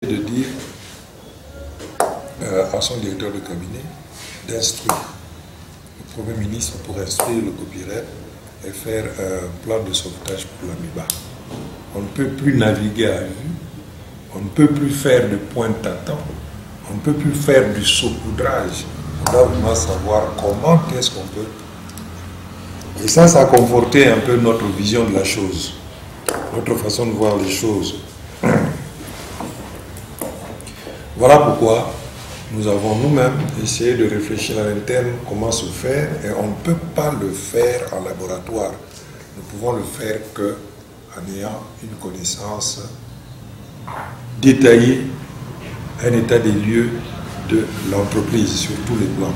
De dire à son directeur de cabinet d'instruire le Premier ministre pour instruire le copyright et faire un plan de sauvetage pour l'AMIBA. On ne peut plus naviguer à vue, on ne peut plus faire de pointe-à-temps, on ne peut plus faire du saupoudrage. On doit vraiment savoir comment est-ce qu'on peut. Et ça a conforté un peu notre vision de la chose, notre façon de voir les choses. Voilà pourquoi nous avons nous-mêmes essayé de réfléchir à l'interne comment se faire, et on ne peut pas le faire en laboratoire. Nous pouvons le faire qu'en ayant une connaissance détaillée, un état des lieux de l'entreprise sur tous les plans.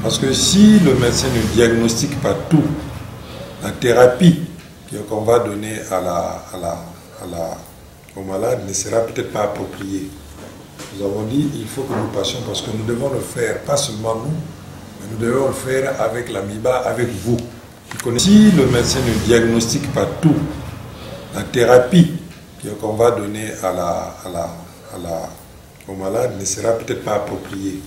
Parce que si le médecin ne diagnostique pas tout, la thérapie qu'on va donner au malade ne sera peut-être pas appropriée. Nous avons dit qu'il faut que nous passions, parce que nous devons le faire, pas seulement nous, mais nous devons le faire avec l'AMIBA, avec vous. Si le médecin ne diagnostique pas tout, la thérapie qu'on va donner au malade ne sera peut-être pas appropriée.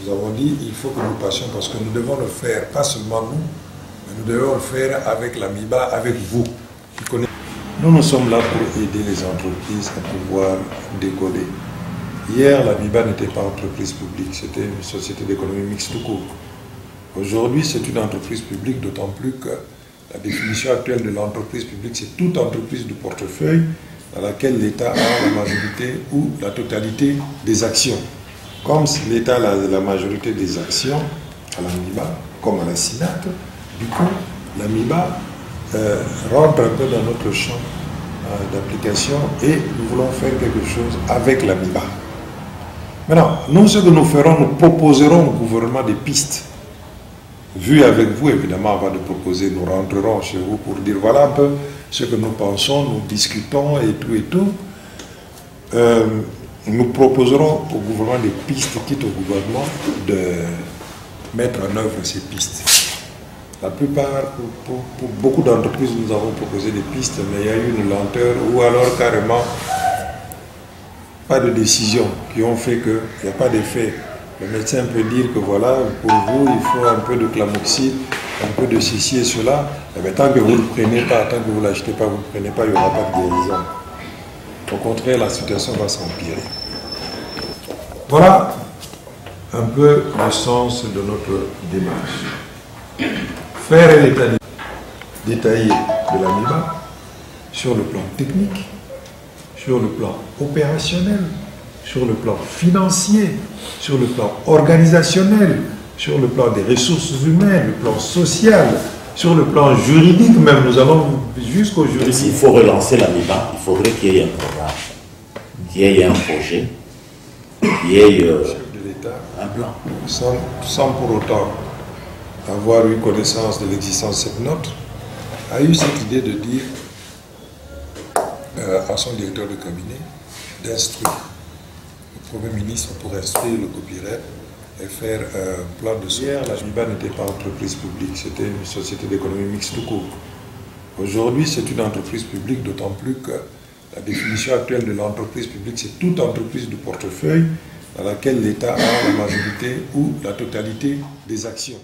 Nous avons dit qu'il faut que nous passions, parce que nous devons le faire, pas seulement nous, mais nous devons le faire avec l'AMIBA, avec vous. Nous sommes là pour aider les entreprises à pouvoir décoder. Hier, l'AMIBA n'était pas entreprise publique, c'était une société d'économie mixte tout court. Aujourd'hui, c'est une entreprise publique, d'autant plus que la définition actuelle de l'entreprise publique, c'est toute entreprise de portefeuille dans laquelle l'État a la majorité ou la totalité des actions. Comme l'État a la majorité des actions à l'AMIBA, comme à la SINAC, du coup, l'AMIBA rentre un peu dans notre champ d'application et nous voulons faire quelque chose avec l'AMIBA. Maintenant, nous, ce que nous ferons, nous proposerons au gouvernement des pistes. Vu avec vous, évidemment, avant de proposer, nous rentrerons chez vous pour dire voilà un peu ce que nous pensons, nous discutons et tout et tout. Nous proposerons au gouvernement des pistes, quitte au gouvernement de mettre en œuvre ces pistes. La plupart, pour beaucoup d'entreprises, nous avons proposé des pistes, mais il y a eu une lenteur ou alors carrément pas de décision qui ont fait qu'il n'y a pas d'effet. Le médecin peut dire que voilà, pour vous, il faut un peu de clamoxyde, un peu de ceci et cela. Mais tant que vous ne le prenez pas, tant que vous ne l'achetez pas, vous ne le prenez pas, il n'y aura pas de guérison. Au contraire, la situation va s'empirer. Voilà un peu le sens de notre démarche. Faire un état détaillé de l'AMIBA sur le plan technique, sur le plan opérationnel, sur le plan financier, sur le plan organisationnel, sur le plan des ressources humaines, le plan social, sur le plan juridique même. Nous allons jusqu'au juridique. S'il faut relancer l'AMIBA, il faudrait qu'il y ait un programme, qu'il y ait un projet, qu'il y ait un plan. Sans pour autant avoir eu connaissance de l'existence de cette note, a eu cette idée de dire à son directeur de cabinet d'instruire le Premier ministre pour instruire le copyright et faire un plan de sauvetage. Hier, l'AMIBA n'était pas entreprise publique, c'était une société d'économie mixte tout court. Aujourd'hui, c'est une entreprise publique, d'autant plus que la définition actuelle de l'entreprise publique, c'est toute entreprise de portefeuille dans laquelle l'État a la majorité ou la totalité des actions.